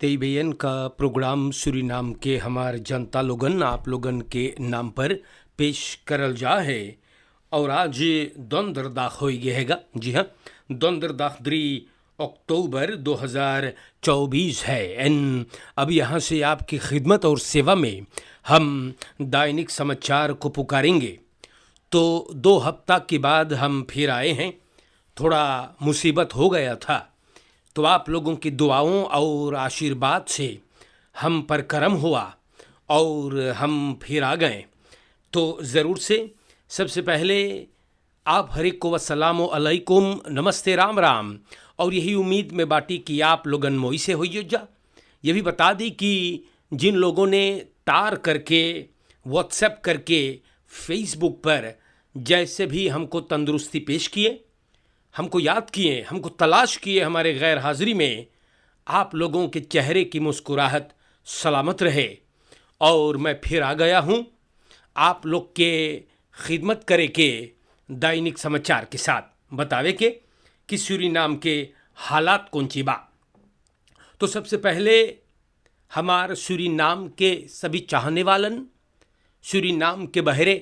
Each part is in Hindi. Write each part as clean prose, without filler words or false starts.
तेईबेन का प्रोग्राम सूरीनाम के हमार जनता लोगन आप लोगन के नाम पर पेश करल जा है। और आज दोंदरदाख हो गएगा। जी हाँ, दोंदरदाख 3 अक्टूबर 2024 है। एन अब यहाँ से आपकी खिदमत और सेवा में हम दैनिक समाचार को पुकारेंगे। तो 2 हफ्ता के बाद हम फिर आए हैं। थोड़ा मुसीबत हो गया था, तो आप लोगों की दुआओं और आशीर्वाद से हम पर करम हुआ और हम फिर आ गए। तो ज़रूर से सबसे पहले आप हर एक को अस्सलाम अलैकुम, नमस्ते, राम राम। और यही उम्मीद में बाटी कि आप लोगन मोई से होइए जा। ये भी बता दी कि जिन लोगों ने तार करके, व्हाट्सएप करके, फेसबुक पर जैसे भी हमको तंदुरुस्ती पेश किए, हमको याद किए, हमको तलाश किए हमारे गैर हाज़िरी में, आप लोगों के चेहरे की मुस्कुराहट सलामत रहे। और मैं फिर आ गया हूँ आप लोग के खिदमत करे के दैनिक समाचार के साथ बतावे के कि सूरीनाम के हालात कौन ची बा। तो सबसे पहले हमार सूरीनाम के सभी चाहने वालन, सूरीनाम के बहरे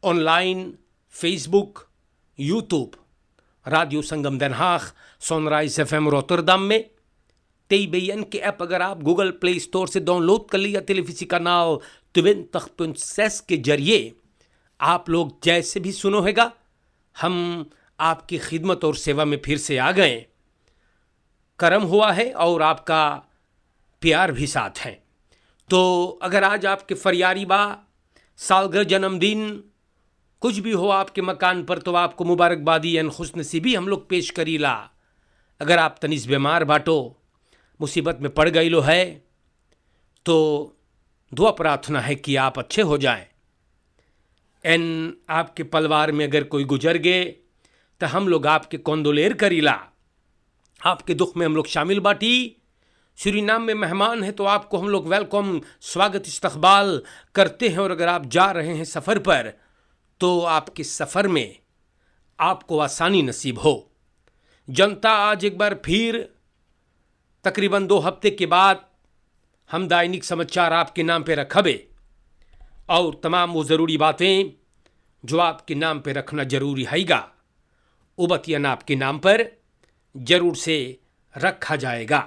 ऑनलाइन फेसबुक, यूट्यूब, रेडियो संगम Den Haag, sunrise FM Rotterdam में, तेईबेन के ऐप अगर आप गूगल प्ले स्टोर से डाउनलोड कर लिया टेलीविजन 20.6 के जरिए आप लोग जैसे भी सुनो हैगा, हम आपकी खिदमत और सेवा में फिर से आ गए। करम हुआ है और आपका प्यार भी साथ है। तो अगर आज आपके फरियारी बा, सालगिरह, जन्मदिन, कुछ भी हो आपके मकान पर, तो आपको मुबारकबादी यानी खुशनसीबी हम लोग पेश करीला। अगर आप तनिस बीमार बाटो, मुसीबत में पड़ गई लो है, तो दुआ प्रार्थना है कि आप अच्छे हो जाएं। एन आपके परिवार में अगर कोई गुजर गए तो हम लोग आपके कौंदोलेर करीला, आपके दुख में हम लोग शामिल बाटी। सूरीनाम में मेहमान है तो आपको हम लोग वेलकम, स्वागत, इस्तकबाल करते हैं। और अगर आप जा रहे हैं सफ़र पर, तो आपके सफ़र में आपको आसानी नसीब हो। जनता, आज एक बार फिर तकरीबन 2 हफ्ते के बाद हम दैनिक समाचार आपके नाम पे रखबे, और तमाम वो ज़रूरी बातें जो आपके नाम पे रखना ज़रूरी हैगा, उबतियन आपके नाम पर ज़रूर से रखा जाएगा।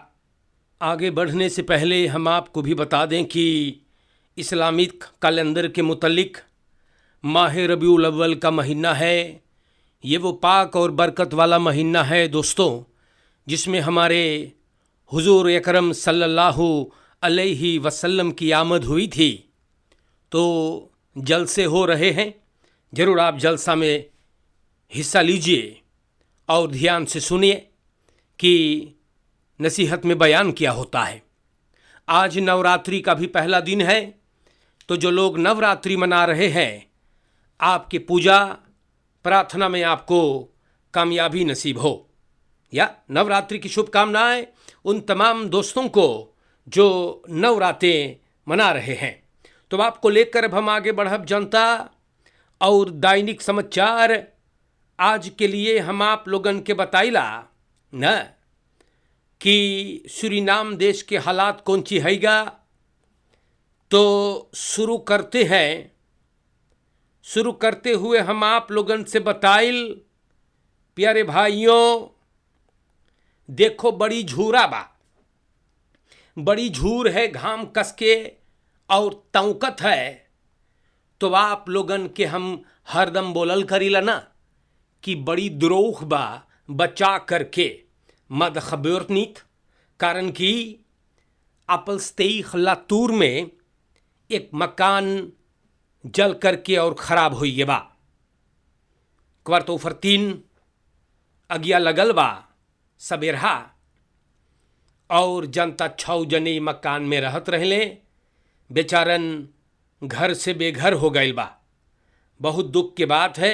आगे बढ़ने से पहले हम आपको भी बता दें कि इस्लामिक कैलेंडर के मुतालिक माह रबीउल अव्वल का महीना है। ये वो पाक और बरकत वाला महीना है दोस्तों, जिसमें हमारे हुजूर अकरम सल्लल्लाहु अलैहि वसल्लम की आमद हुई थी। तो जलसे हो रहे हैं, ज़रूर आप जलसा में हिस्सा लीजिए और ध्यान से सुनिए कि नसीहत में बयान क्या होता है। आज नवरात्रि का भी पहला दिन है, तो जो लोग नवरात्रि मना रहे हैं, आपकी पूजा प्रार्थना में आपको कामयाबी नसीब हो। या नवरात्रि की शुभकामनाएं उन तमाम दोस्तों को जो नवरातें मना रहे हैं। तो आपको लेकर अब हम आगे बढ़ब जनता, और दैनिक समाचार आज के लिए हम आप लोगन के बताइला न कि सूरीनाम देश के हालात कौन ची हैगा। तो शुरू करते हैं। शुरू करते हुए हम आप लोगन से बताइल, प्यारे भाइयों, देखो बड़ी झूरा बा, बड़ी झूर है, घाम कस के और तौकत है। तो आप लोगन के हम हरदम बोलल करीला ना कि बड़ी द्रोह बा, बचा करके मद खबर नीत। कारण कि अपलस्तेई लातूर में एक मकान जल करके और ख़राब हुई गे बा। क्वार्टोफर 3 अगिया लगल बा सबेरहा, और जनता 6 जने मकान में रहत रहले, बेचारन घर से बेघर हो गए बा। बहुत दुख की बात है।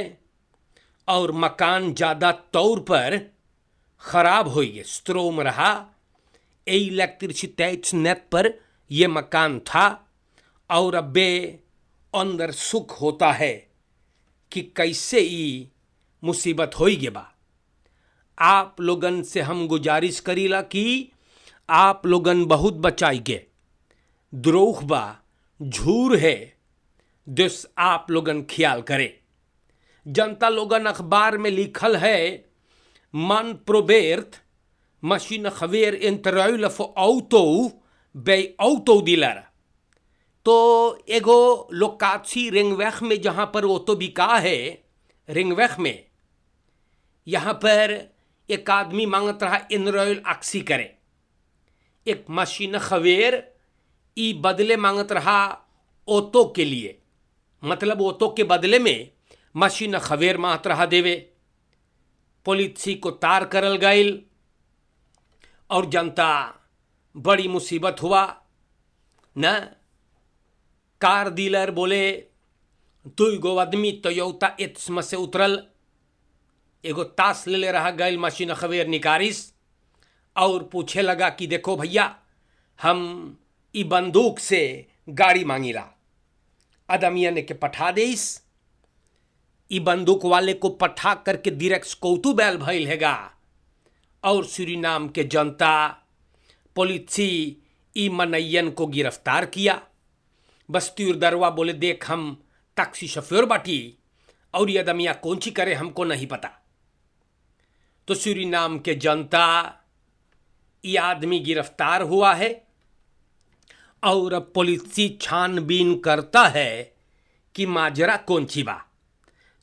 और मकान ज़्यादा तौर पर ख़राब हो गए, स्ट्रोम रहा, इलेक्ट्रिसिटी नेट पर ये मकान था। और अबे अंदर सुख होता है कि कैसे ये मुसीबत होई गे बा। आप लोगन से हम गुजारिश करीला कि आप लोगन बहुत बचाइगे, द्रोह बा, झूर है, दिस आप लोगन ख्याल करे। जनता लोगन अखबार में लिखल है, man probeert machine geweer in te ruilen voor auto bij autodealer। तो एगो लोकाची रिंगवैख में जहाँ पर ऑटो बिका है, रिंगवैख में, यहाँ पर एक आदमी मांगत रहा इन रॉयल अक्सी करे, एक मशीन खवेर ई बदले मांगत रहा ऑटो के लिए, मतलब ऑटो के बदले में मशीन खवेर मांगत रहा देवे। पुलिस को तार करल गईल और जनता बड़ी मुसीबत हुआ न। कार डीलर बोले, दुई गो आदमी टोयोटा इट्स से उतरल, एगो ताश ले रहा गईल मशीन खवेर निकारिस और पूछे लगा कि देखो भैया, हम ई बंदूक से गाड़ी मांगीला। आदमिया ने के पठा देस, ई बंदूक वाले को पठा करके डायरेक्ट कौतु बैल भइल हैगा और सूरीनाम के जनता पुलिस ई मनैयन को गिरफ्तार किया। बस्ती दरवा बोले, देख हम टैक्सी शफेर बाटी और ये आदमिया कौन सी करे हमको नहीं पता। तो सूरीनाम के जनता, ये आदमी गिरफ्तार हुआ है और अब पुलिस छानबीन करता है कि माजरा कौन सी बा।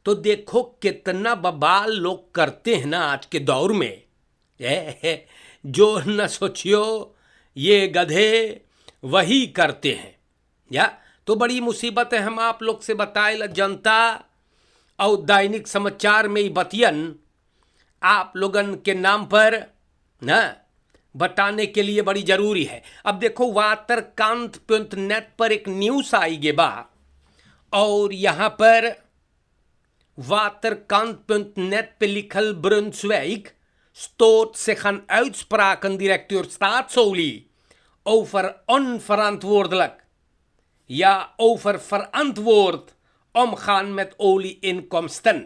तो देखो कितना बवाल लोग करते हैं ना आज के दौर में, जो न सोचियो ये गधे वही करते हैं। या तो बड़ी मुसीबत है। हम आप लोग से बताए जनता और दैनिक समाचार में बतियन आप लोगन के नाम पर न बताने के लिए बड़ी जरूरी है। अब देखो वातरकांत.नेट पर एक न्यूज़ आई गे बा और यहाँ पर Waterkant.net पे लिखल, Brunswijk stoot zich aan uitspraken directeur staatsolie over onverantwoordelijk, ja over verantwoord omgaan met olieinkomsten।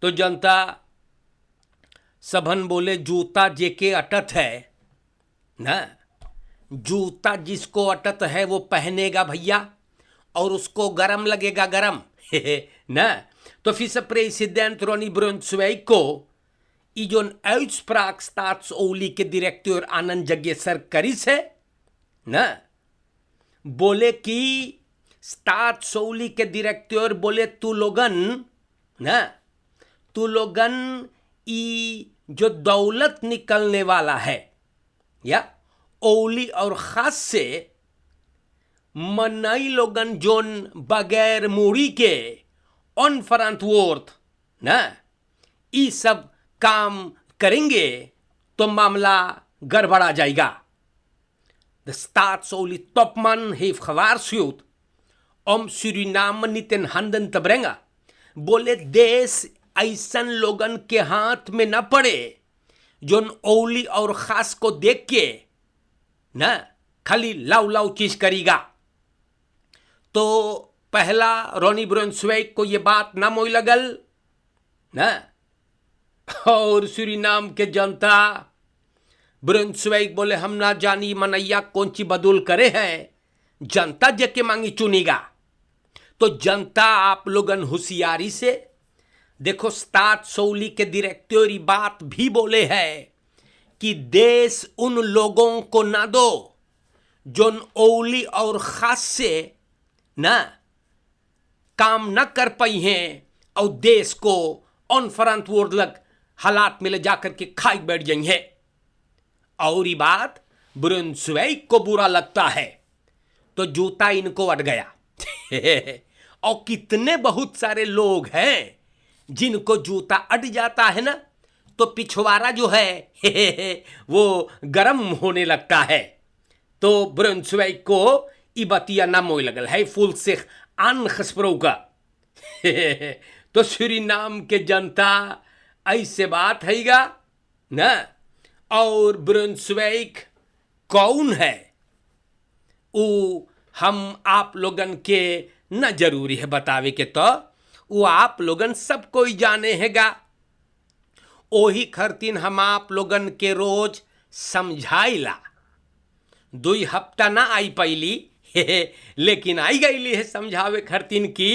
तो जनता सबन बोले, जूता जेके अटत है ना, जूता जिसको अटत है वो पहनेगा भैया और उसको गरम लगेगा गरम ना। तो vicepresident Ronnie Brunswijk को ई जोन uitspraak staatsolie के डायरेक्टर आनंद जगेसर करिस है ना, बोले कि staatsolie के डायरेक्टर बोले, तू लोगन ई जो दौलत निकलने वाला है या ओली और खास से मनई लोगन जोन बगैर मूड़ी के अनफरंतवर्थ ना ये सब काम करेंगे तो मामला गड़बड़ा जाएगा। De staatsolie topman heeft gewaarschuwd om Suriname niet in handen te brengen। बोले देश ऐसन लोगन के हाथ में न पड़े जोन ओली और खास को देख के ना खाली लाउ लाउ चीज करेगा। तो पहला रोनी ब्रुन्सविक को ये बात ना मोई लगल ना, और सूरीनाम के जनता ब्रुन्सविक बोले, हम ना जानी मनैया कौन सी बदुल करे हैं, जनता जके मांगी चुनीगा। तो जनता आप लोगन होशियारी से देखो, staatsolie के डायरेक्टर बात भी बोले हैं कि देश उन लोगों को ना दो जोन ओली और खास से ना काम न कर पाई हैं और देश को अनफरंतवर्तलक हालात में ले जाकर के खाई बैठ जाएंगे। और ये बात ब्रुन्सविक को बुरा लगता है तो जूता इनको अट गया और कितने बहुत सारे लोग हैं जिनको जूता अट जाता है ना तो पिछवाड़ा जो है वो गर्म होने लगता है। तो ब्रुन्सविक को ई बतिया ना मोई लगल है फुल सिख आनखस्प्रोका तो सूरीनाम के जनता ऐसे बात हैगा ना। और ब्रुन्सविक कौन है वो हम आप लोगन के न जरूरी है बतावे के, तो वो आप लोगन सब कोई जाने हैगा। ओही खरतीन हम आप लोगन के रोज समझाइला। 2 हफ्ता ना आई पैली लेकिन आई गईली है समझावे खरतीन की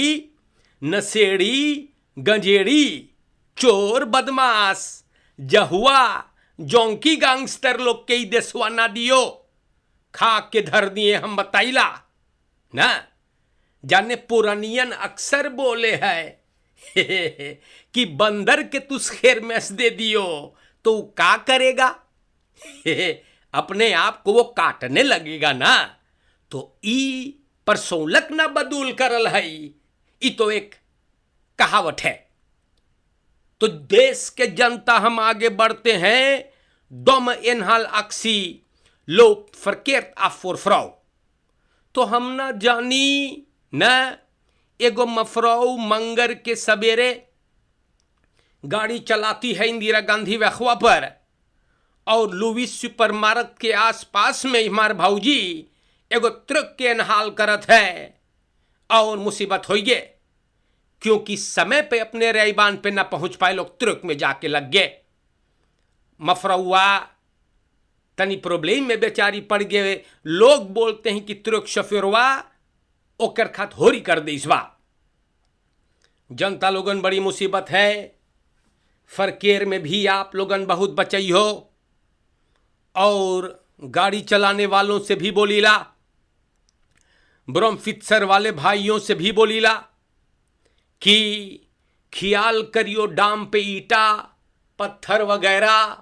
नशेड़ी, गंजेड़ी, चोर, बदमाश, जहुआ, जोंकी गैंगस्टर लोग के देशवा ना दियो, खा के धर दिए हम बताइला ना। जाने पुरानियन अक्सर बोले है कि बंदर के तुस खेर में दे दियो तो का करेगा अपने आप को वो काटने लगेगा ना। तो ई परसोलक ना बदूल करल है, ई तो एक कहावत है। तो देश के जनता हम आगे बढ़ते हैं, दम इनहाल अक्सी लोग फरकेट आफोर फ्राउ। तो हम ना जानी न एगो मफराऊ मंगर के सवेरे गाड़ी चलाती है इंदिरा गांधी वखवा पर, और लुइस सुपरमार्केट के आसपास में हमारे भाऊजी एगो ट्रक के अनहाल करत है और मुसीबत हो गए, क्योंकि समय पे अपने रेबान पे ना पहुंच पाए, लोग ट्रक में जाके लग गए। मफरौआ तनी प्रॉब्लम में बेचारी पड़ गए। लोग बोलते हैं कि ट्रक शफेरवा ओकर खात होरी कर दे। इस बार जनता लोगन बड़ी मुसीबत है। फरकेर में भी आप लोगन बहुत बचई हो, और गाड़ी चलाने वालों से भी बोलीला, ब्रह्मफित्सर वाले भाइयों से भी बोलीला कि ख्याल करियो, डाम पे ईटा पत्थर वगैरह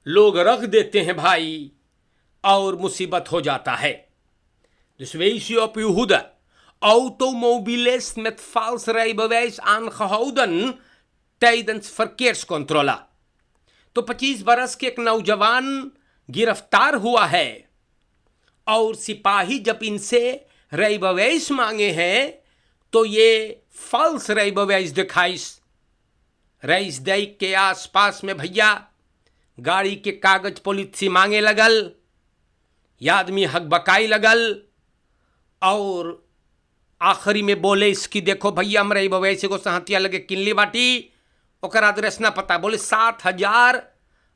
लोग रख देते हैं भाई, और मुसीबत हो जाता है। op Jehuda automobiles met vals rijbewijs aangehouden tijdens verkeerscontrole। तो 25 बरस के एक नौजवान गिरफ्तार हुआ है, और सिपाही जब इनसे rijbewijs मांगे हैं तो ये फॉल्स rijbewijs दिखाइस। रईस दैक के आसपास में भैया गाड़ी के कागज पुलिस से मांगे लगल, यह आदमी हक बकाई लगल, और आखिरी में बोले इसकी देखो भैया हम rijbewijs को सहतिया लगे किनली बाटी, ओकर एड्रेस ना पता, बोले 7,000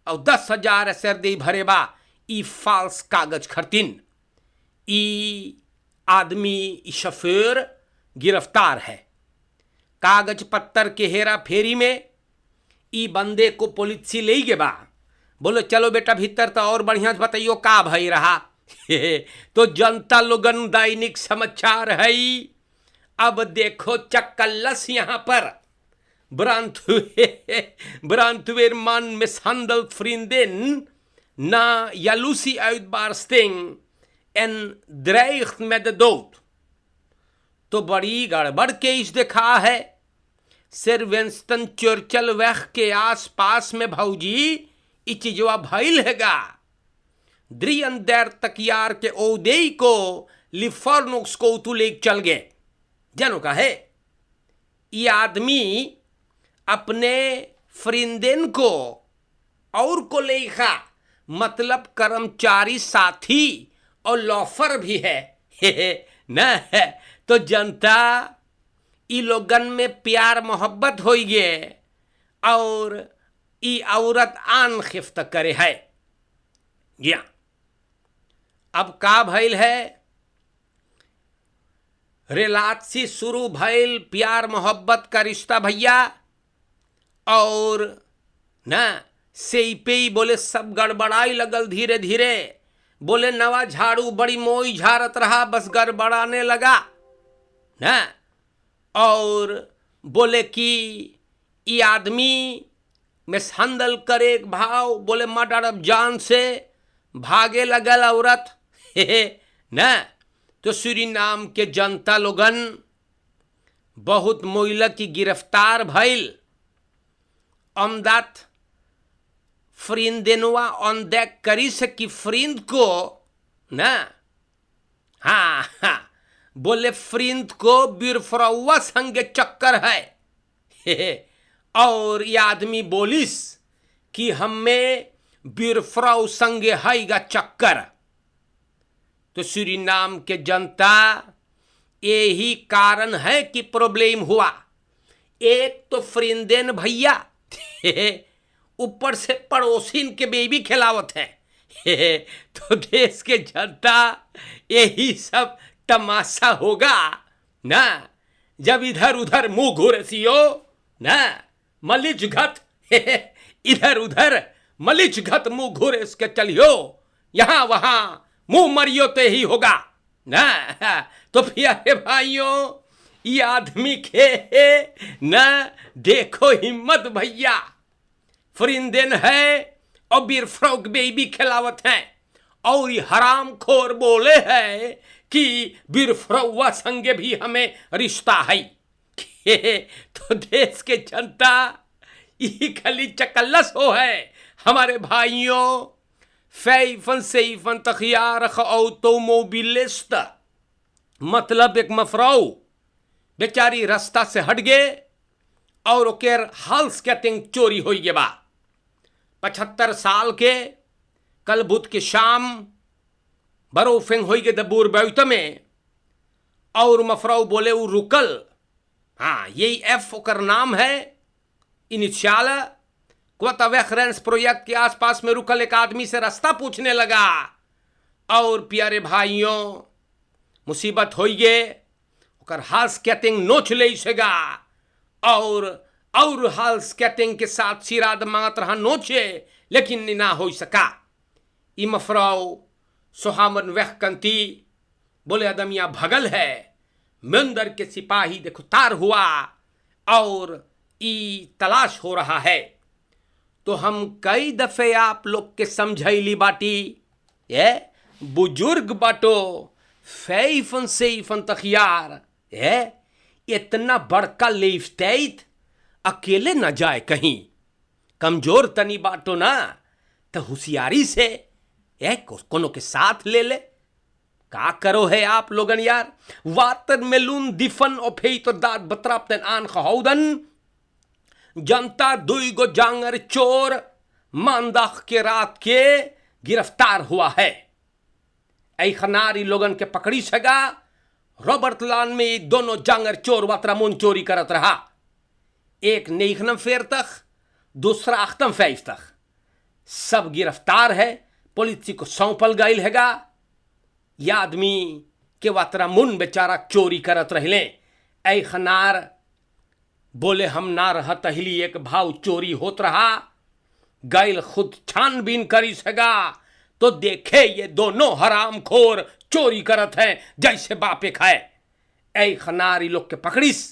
और 10,000 ऐसे दे भरे बा ई फॉल्स कागज खरतीन। ई आदमी ई शफेर गिरफ्तार है। कागज पत्तर के हेरा फेरी में ई बंदे को पुलिस ले गए बा। बोलो चलो बेटा भीतर, तो और बढ़िया बताइयो का भई रहा तो जनता लोगन दैनिक समाचार है। अब देखो चक्कल्लस यहाँ पर brandweer man mishandelt vriendin na jaloezie uitbarsting en dreigt met de dood। तो बड़ी गड़बड़ केस दिखा है। सर विंस्टन चर्चिल वह के आसपास में भौजी ई चीजवा भइल हैगा। द्रियन देर तकियार के ओदेई को लिफर्नुक्स को तू ले चल गए। जानो का है, ये आदमी अपने फ्रिंदेन को और को लेखा, मतलब कर्मचारी साथी और लॉफर भी है न है। तो जनता ई लोगन में प्यार मोहब्बत हो गए, और ई औरत आन खिफ्त करे है। या अब का भइल है, रिलाची शुरू भइल, प्यार मोहब्बत का रिश्ता भैया, और ना से पे ही बोले सब गड़बड़ाई लगल धीरे धीरे। बोले नवा झाड़ू बड़ी मोई झारत रहा, बस गड़बड़ाने लगा ना। और बोले कि ये आदमी मिसहंदल करे भाव, बोले मर्डर ऑफ जान से भागे लगल औरत ना। तो सूरीनाम के जनता लोगन बहुत मोइला की गिरफ्तार भइल। अमदात फ्रिंदेनवा ऑनदेक करी से कि फ्रिंद को ना, हाँ हाँ बोले फ्रिंद को बिरफरौवा संगे चक्कर है और ये आदमी बोलिस कि हमें बिरफराउ संगे हैगा चक्कर। तो सूरीनाम के जनता यही कारण है कि प्रॉब्लम हुआ। एक तो फ्रिंदेन भैया ऊपर से पड़ोसिन के बेबी खिलावत है तो देश के जनता यही सब तमाशा होगा ना, जब इधर उधर मुंह घुरसियो ना, मलिच घत इधर उधर मलिच घत मुंह घुरस के चलियो, यहां वहां मुंह मरियो तो ही होगा ना। तो प्यारे भाइयों, ये आदमी के ना देखो हिम्मत भैया, फरिंदेन है और बीर फ्रॉग बेबी खिलावत है, और ये हराम खोर बोले है कि बीर फ्रौवा संगे भी हमें रिश्ता है। तो देश के जनता ये खाली चकल्लस हो है हमारे भाइयों। फैफन सैफन तखियार ऑटोमोबिलिस्ट मतलब एक मफराऊ बेचारी रास्ता से हट गए और ओकर हाल्स कैटिंग चोरी हो गए बा। 75 साल के कल बुध के शाम बरोफिंग हो गए दबूर बैत में, और मफराऊ बोले वो रुकल, हाँ यही एफ ओकर नाम है इनिशियल। क्वतवेखरेंस प्रोजेक्ट के आसपास में रुकल एक आदमी से रास्ता पूछने लगा, और प्यारे भाइयों मुसीबत हो गए, ओकर हाल्स कैटिंग नोच ले सगा, और हाल्स कैटिंग के साथ सिराद मांगत रहा नोचे, लेकिन ना हो सका। ई मफराऊ सोहामन वहकंती बोले अदमिया भगल है, मंदिर के सिपाही देखो तार हुआ और ई तलाश हो रहा है। तो हम कई दफे आप लोग के समझैली बाटी, ये बुजुर्ग बाटो फैफन सैफन तखियार, ये इतना बड़का लेफ्टेट अकेले न जाए कहीं, कमजोर तनी बाटो ना, तो होशियारी से कोनो के साथ ले ले। का करो है आप लोगन यार, वातर मेलून दिफन और फे तो दाद बतरापतन आन खहौदन जनता दुई गो जांगर चोर मानदाख के रात के गिरफ्तार हुआ है। ऐ खनारी लोगन के पकड़ी सगा, रॉबर्ट लान में दोनों जांगर चोर वात्रा मुन चोरी करत रहा, एक नेखनम फेर तक, दूसरा अख्तम फैफ तक, सब गिरफ्तार है, पुलिस को सौंपल गईल हैगा। यह आदमी के वात्रा मुन बेचारा चोरी करत रहले। ऐ खनार बोले हम ना रहा तहली एक भाव चोरी होत रहा, गैल खुद छानबीन करी सगा तो देखे ये दोनों हराम खोर चोरी करत हैं जैसे बापे खाए। ऐ खनारी लोग के पकड़िस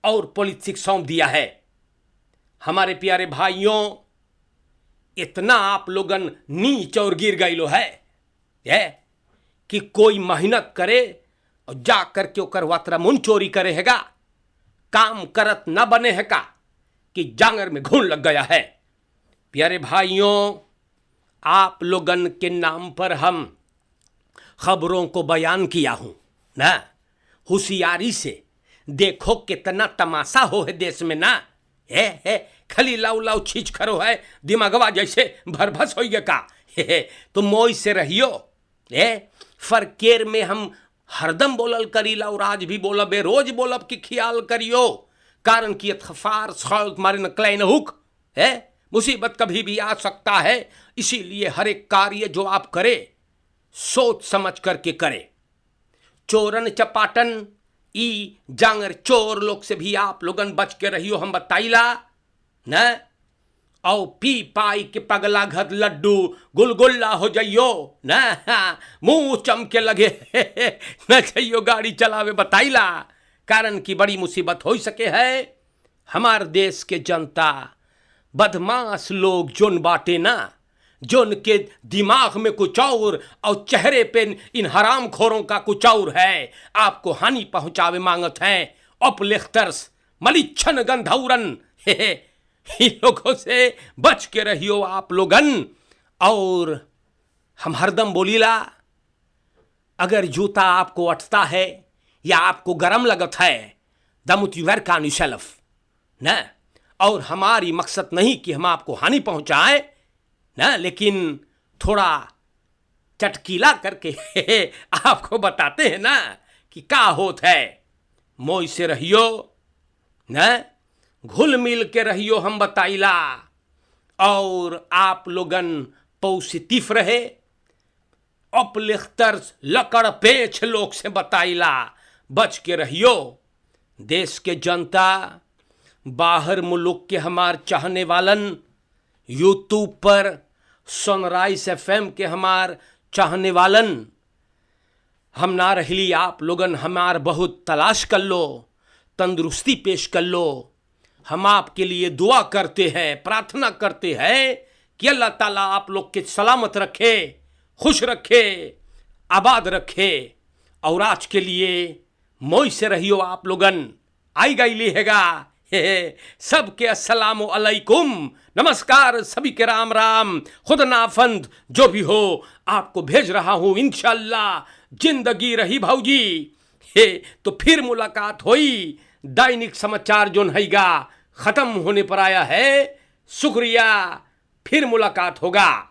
और पुलिस सौंप दिया है। हमारे प्यारे भाइयों, इतना आप लोगन नीच और गिर गईलो है कि कोई मेहनत करे और जा करके ओकर वात्रा मुन चोरी करे हैगा, काम करत न बने है का कि जांगर में घून लग गया है। प्यारे भाइयों, आप लोगन के नाम पर हम खबरों को बयान किया हूं ना, होशियारी से देखो कितना तमाशा हो है देश में ना, है खाली लाउ लाउ छींच खरो है, दिमागवा जैसे भरभस हो गया का। तो मोई से रहियो, फरकेर में हम हरदम बोलल करीला और आज भी बोलब, रोज बोलब कि ख्याल करियो, कारण कि खफार सौत मारे न क्लैन हुक है, मुसीबत कभी भी आ सकता है। इसीलिए हर एक कार्य जो आप करे सोच समझ करके करे। चोरन चपाटन ई जांगर चोर लोग से भी आप लोगन बच के रहियो, हम बताइला न, औ पी पाई के पगला घत लड्डू गुलगुल्ला हो जाइयो न, मुंह चमके लगे न चाहिए गाड़ी चलावे बताइला, कारण की बड़ी मुसीबत हो सके है। हमार देश के जनता बदमाश लोग जोन बाटे ना, जोन के दिमाग में कुछ और चेहरे पे इन हराम खोरों का कुछ और है, आपको हानि पहुंचावे मांगत हैं। अपलेख्तर्स मलिच्छन गंधौरन इन लोगों से बच के रहियो आप लोगन। और हम हरदम बोलीला, अगर जूता आपको अटता है या आपको गर्म लगत है, दमुत यू वर्क ऑन योरसेल्फ ना, और हमारी मकसद नहीं कि हम आपको हानि पहुंचाएं ना, लेकिन थोड़ा चटकीला करके आपको बताते हैं ना कि का होत है। मोई से रहियो ना, घुल मिल के रहियो, हम बताइला, और आप लोगन पॉजिटिव रहे। अपलिख्तर लकड़ पेच लोग से बताइला, बच के रहियो। देश के जनता, बाहर मुल्क के हमार चाहने वालन, यूट्यूब पर सनराइज एफएम के हमार चाहने वालन, हम ना रहली आप लोगन हमार बहुत तलाश कर लो, तंदुरुस्ती पेश कर लो। हम आपके लिए दुआ करते हैं, प्रार्थना करते हैं कि अल्लाह ताला आप लोग के सलामत रखे, खुश रखे, आबाद रखे। और आज के लिए मोई से रहियो आप लोगन। आई गई लिहेगा सबके अस्सलामु अलैकुम, नमस्कार, सभी के राम राम, खुदा नाफंद जो भी हो आपको भेज रहा हूं इंशाअल्लाह। जिंदगी रही भाऊजी तो फिर मुलाकात हुई। दैनिक समाचार जो हैगा खत्म होने पर आया है। शुक्रिया, फिर मुलाकात होगा।